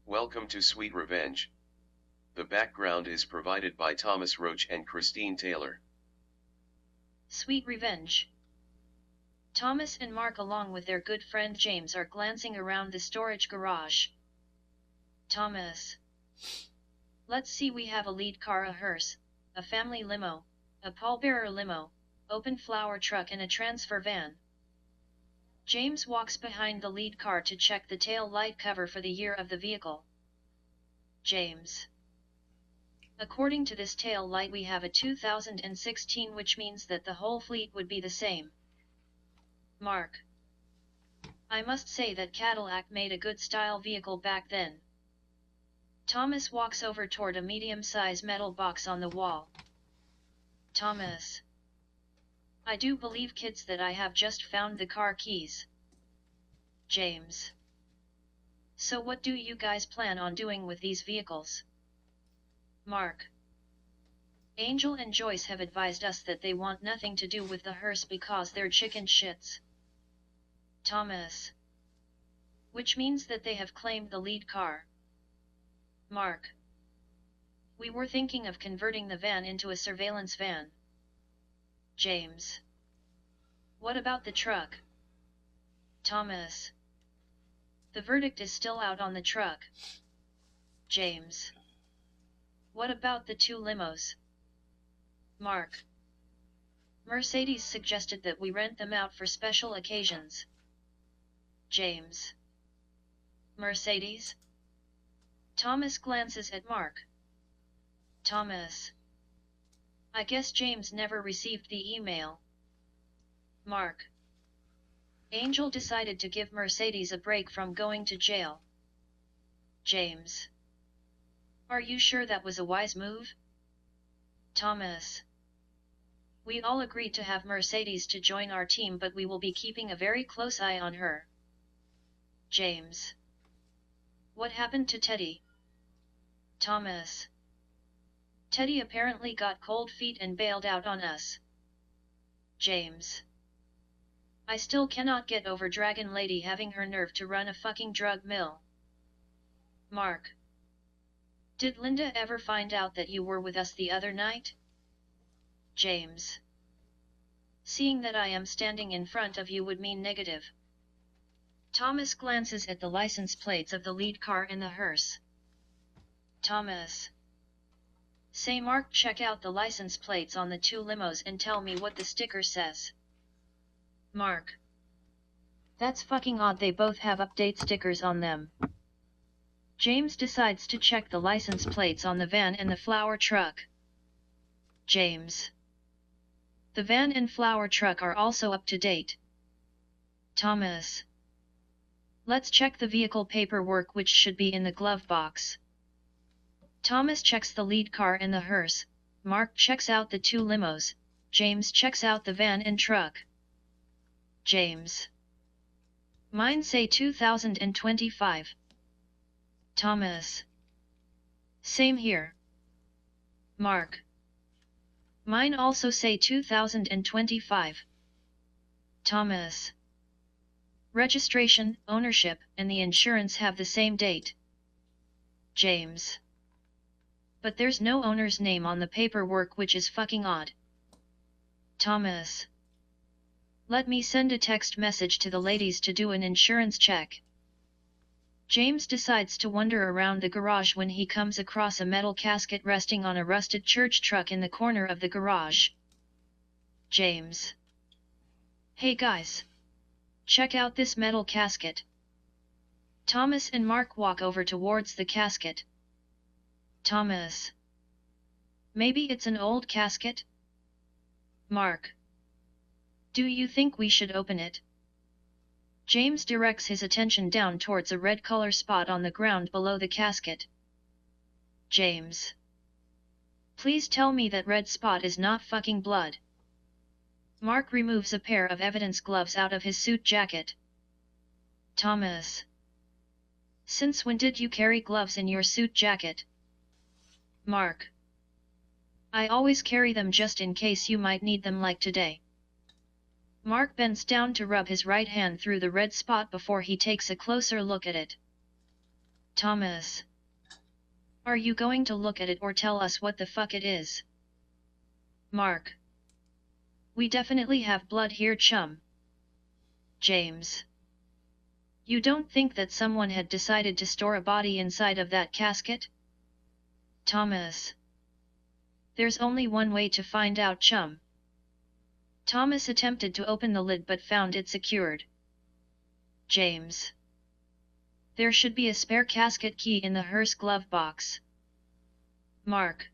Welcome to Sweet Revenge. The background is provided by Thomas Roach and Christine Taylor. Sweet Revenge. Thomas and Mark along with their good friend James are glancing around the storage garage. Thomas. Let's see, we have a lead car, a hearse, a family limo, a pallbearer limo, open flower truck and a transfer van. James walks behind the lead car to check the tail light cover for the year of the vehicle. James. According to this tail light we have a 2016, which means that the whole fleet would be the same. Mark. I must say that Cadillac made a good style vehicle back then. Thomas walks over toward a medium-size metal box on the wall. Thomas. I do believe, kids, that I have just found the car keys. James. So what do you guys plan on doing with these vehicles? Mark. Angel and Joyce have advised us that they want nothing to do with the hearse because they're chicken shits. Thomas. Which means that they have claimed the lead car. Mark. We were thinking of converting the van into a surveillance van. James. What about the truck? Thomas. The verdict is still out on the truck. James. What about the 2 limos? Mark. Mercedes suggested that we rent them out for special occasions. James. Mercedes? Thomas glances at Mark. Thomas. I guess James never received the email. Mark. Angel decided to give Mercedes a break from going to jail. James. Are you sure that was a wise move? Thomas. We all agreed to have Mercedes to join our team, but we will be keeping a very close eye on her. James. What happened to Teddy? Thomas. Teddy apparently got cold feet and bailed out on us. James. I still cannot get over Dragon Lady having her nerve to run a fucking drug mill. Mark. Did Linda ever find out that you were with us the other night? James. Seeing that I am standing in front of you would mean negative. Thomas glances at the license plates of the lead car and the hearse. Thomas. Say, Mark, check out the license plates on the 2 limos and tell me what the sticker says. Mark. That's fucking odd, they both have update stickers on them. James decides to check the license plates on the van and the flower truck. James. The van and flower truck are also up to date. Thomas. Let's check the vehicle paperwork, which should be in the glove box. Thomas checks the lead car and the hearse, Mark checks out the 2 limos, James checks out the van and truck. James. Mine say 2025. Thomas. Same here. Mark. Mine also say 2025. Thomas. Registration, ownership, and the insurance have the same date. James. But there's no owner's name on the paperwork, which is fucking odd. Thomas. Let me send a text message to the ladies to do an insurance check. James decides to wander around the garage when he comes across a metal casket resting on a rusted church truck in the corner of the garage. James. Hey guys. Check out this metal casket. Thomas and Mark walk over towards the casket. Thomas. Maybe it's an old casket? Mark. Do you think we should open it? James directs his attention down towards a red color spot on the ground below the casket. James. Please tell me that red spot is not fucking blood. Mark removes a pair of evidence gloves out of his suit jacket. Thomas. Since when did you carry gloves in your suit jacket? Mark. I always carry them just in case you might need them, like today. Mark bends down to rub his right hand through the red spot before he takes a closer look at it. Thomas. Are you going to look at it or tell us what the fuck it is? Mark. We definitely have blood here, chum. James. You don't think that someone had decided to store a body inside of that casket? Thomas. There's only one way to find out, chum. Thomas attempted to open the lid but found it secured. James. There should be a spare casket key in the hearse glove box. Mark.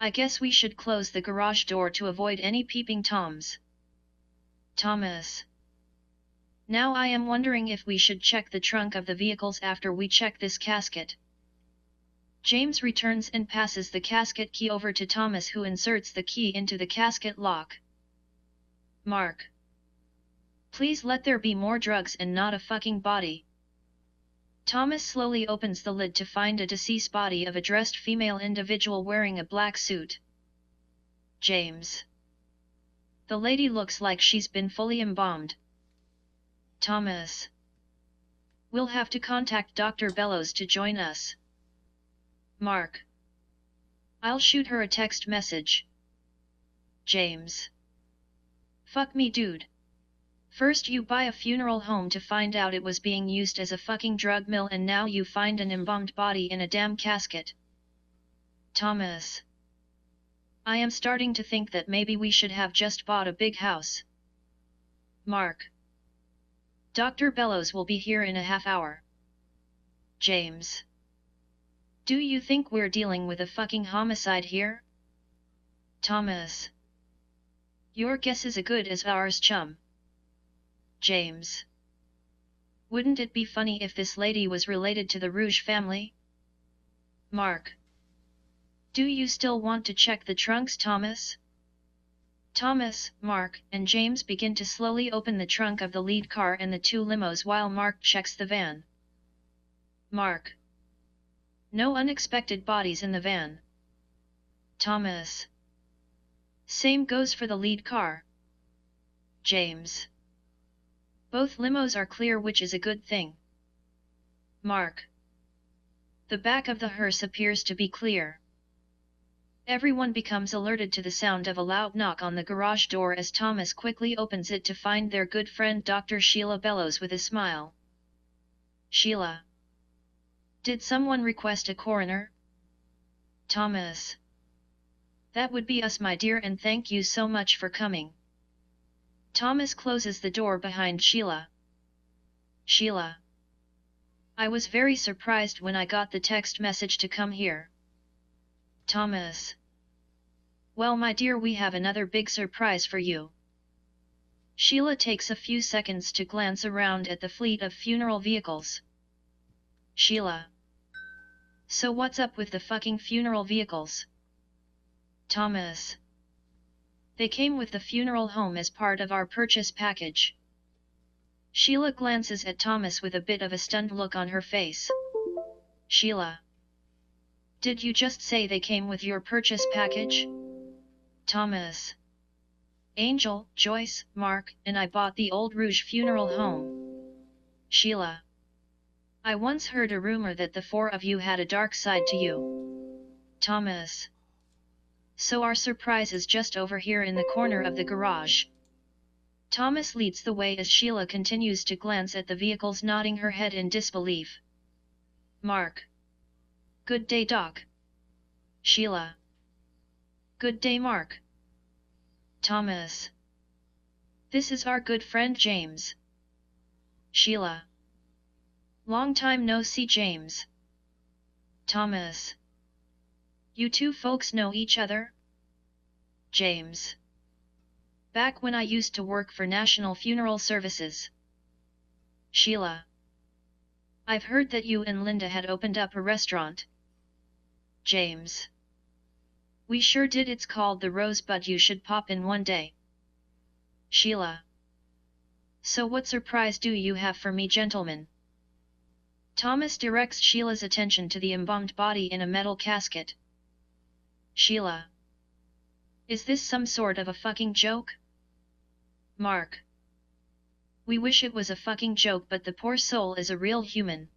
I guess we should close the garage door to avoid any peeping Toms. Thomas. Now I am wondering if we should check the trunk of the vehicles after we check this casket. James returns and passes the casket key over to Thomas, who inserts the key into the casket lock. Mark. Please let there be more drugs and not a fucking body. Thomas slowly opens the lid to find a deceased body of a dressed female individual wearing a black suit. James. The lady looks like she's been fully embalmed. Thomas. We'll have to contact Dr. Bellows to join us. Mark. I'll shoot her a text message. James. Fuck me, dude. First you buy a funeral home to find out it was being used as a fucking drug mill, and now you find an embalmed body in a damn casket. Thomas. I am starting to think that maybe we should have just bought a big house. Mark. Dr. Bellows will be here in a half hour. James. Do you think we're dealing with a fucking homicide here? Thomas. Your guess is as good as ours, chum. James. Wouldn't it be funny if this lady was related to the Rouge family? Mark. Do you still want to check the trunks, Thomas? Thomas, Mark, and James begin to slowly open the trunk of the lead car and the two limos while Mark checks the van. Mark. No unexpected bodies in the van. Thomas. Same goes for the lead car. James. Both limos are clear, which is a good thing. Mark. The back of the hearse appears to be clear. Everyone becomes alerted to the sound of a loud knock on the garage door as Thomas quickly opens it to find their good friend Dr. Sheila Bellows with a smile. Sheila. Did someone request a coroner? Thomas. That would be us, my dear, and thank you so much for coming. Thomas closes the door behind Sheila. Sheila. I was very surprised when I got the text message to come here. Thomas. Well, my dear, we have another big surprise for you. Sheila takes a few seconds to glance around at the fleet of funeral vehicles. Sheila. So what's up with the fucking funeral vehicles? Thomas. They came with the funeral home as part of our purchase package. Sheila glances at Thomas with a bit of a stunned look on her face. Sheila. Did you just say they came with your purchase package? Thomas. Angel, Joyce, Mark, and I bought the Old Rouge funeral home. Sheila. I once heard a rumor that the four of you had a dark side to you. Thomas. So our surprise is just over here in the corner of the garage. Thomas leads the way as Sheila continues to glance at the vehicles, nodding her head in disbelief. Mark. Good day, Doc. Sheila. Good day, Mark. Thomas. This is our good friend James. Sheila. Long time no see, James. Thomas. You two folks know each other? James. Back when I used to work for National Funeral Services. Sheila. I've heard that you and Linda had opened up a restaurant. James. We sure did. It's called the Rosebud. You should pop in one day. Sheila. So what surprise do you have for me, gentlemen? Thomas directs Sheila's attention to the embalmed body in a metal casket. Sheila. Is this some sort of a fucking joke? Mark. We wish it was a fucking joke, but the poor soul is a real human.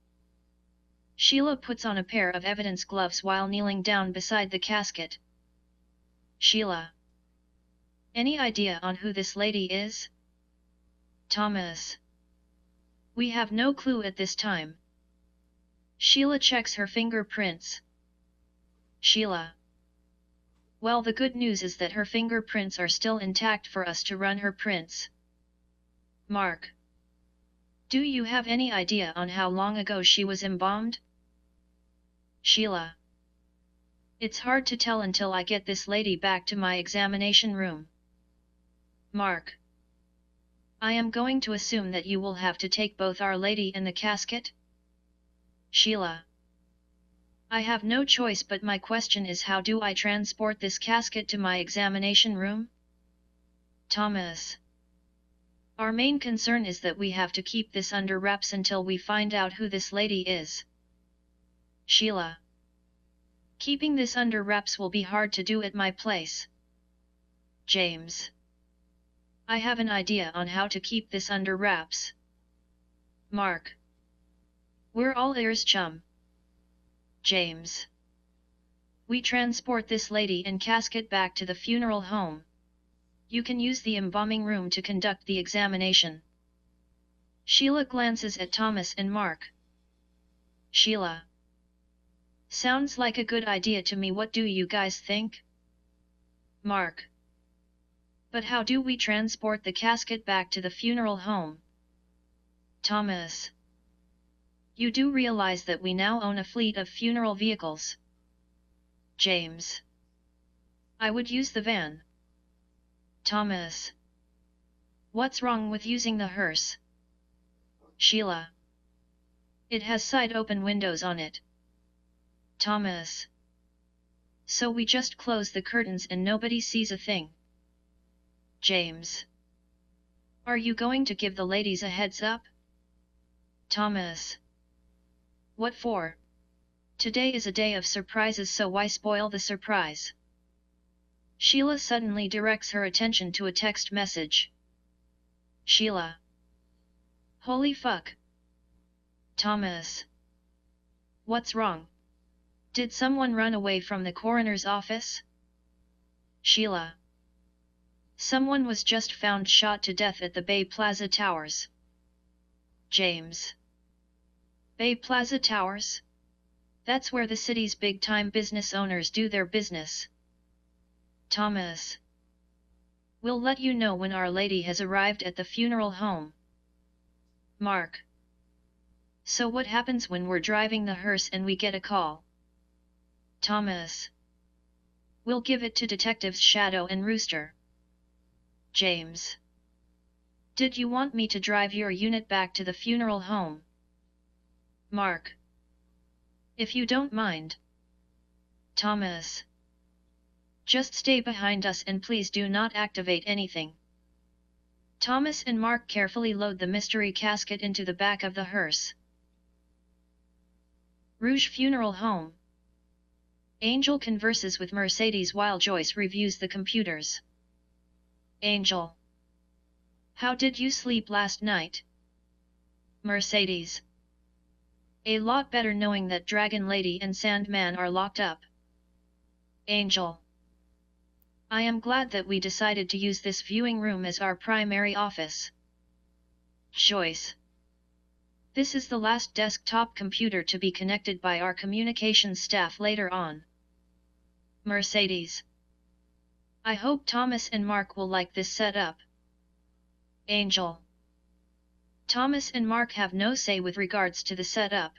Sheila puts on a pair of evidence gloves while kneeling down beside the casket. Sheila. Any idea on who this lady is? Thomas. We have no clue at this time. Sheila checks her fingerprints. Sheila. Well, the good news is that her fingerprints are still intact for us to run her prints. Mark. Do you have any idea on how long ago she was embalmed? Sheila. It's hard to tell until I get this lady back to my examination room. Mark. I am going to assume that you will have to take both Our Lady and the casket? Sheila. I have no choice, but my question is, how do I transport this casket to my examination room? Thomas. Our main concern is that we have to keep this under wraps until we find out who this lady is. Sheila. Keeping this under wraps will be hard to do at my place. James. I have an idea on how to keep this under wraps. Mark. We're all ears, chum. James. We transport this lady and casket back to the funeral home. You can use the embalming room to conduct the examination. Sheila glances at Thomas and Mark. Sheila. Sounds like a good idea to me. What do you guys think? Mark. But how do we transport the casket back to the funeral home? Thomas. You do realize that we now own a fleet of funeral vehicles? James. I would use the van. Thomas. What's wrong with using the hearse? Sheila. It has side open windows on it. Thomas. So we just close the curtains and nobody sees a thing. James. Are you going to give the ladies a heads up? Thomas. What for? Today is a day of surprises, so why spoil the surprise? Sheila suddenly directs her attention to a text message. Sheila. Holy fuck. Thomas. What's wrong? Did someone run away from the coroner's office? Sheila. Someone was just found shot to death at the Bay Plaza Towers. James. Bay Plaza Towers? That's where the city's big-time business owners do their business. Thomas. We'll let you know when Our Lady has arrived at the funeral home. Mark. So what happens when we're driving the hearse and we get a call? Thomas. We'll give it to Detectives Shadow and Rooster. James. Did you want me to drive your unit back to the funeral home? Mark. If you don't mind. Thomas. Just stay behind us and please do not activate anything. Thomas and Mark carefully load the mystery casket into the back of the hearse. Rouge Funeral Home. Angel converses with Mercedes while Joyce reviews the computers. Angel. How did you sleep last night? Mercedes. A lot better, knowing that Dragon Lady and Sandman are locked up. Angel. I am glad that we decided to use this viewing room as our primary office. Joyce. This is the last desktop computer to be connected by our communications staff later on. Mercedes. I hope Thomas and Mark will like this setup. Angel. Thomas and Mark have no say with regards to the setup.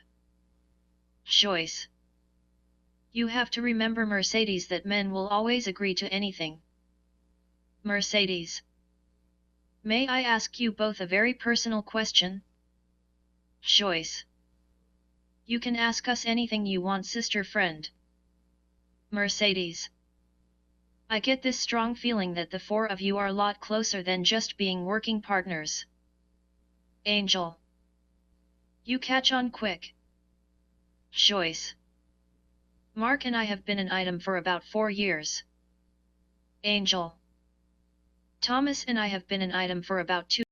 Joyce. You have to remember, Mercedes, that men will always agree to anything. Mercedes. May I ask you both a very personal question? Joyce. You can ask us anything you want, sister friend. Mercedes. I get this strong feeling that the four of you are a lot closer than just being working partners. Angel. You catch on quick. Joyce. Mark and I have been an item for about 4 years. Angel. Thomas and I have been an item for about 2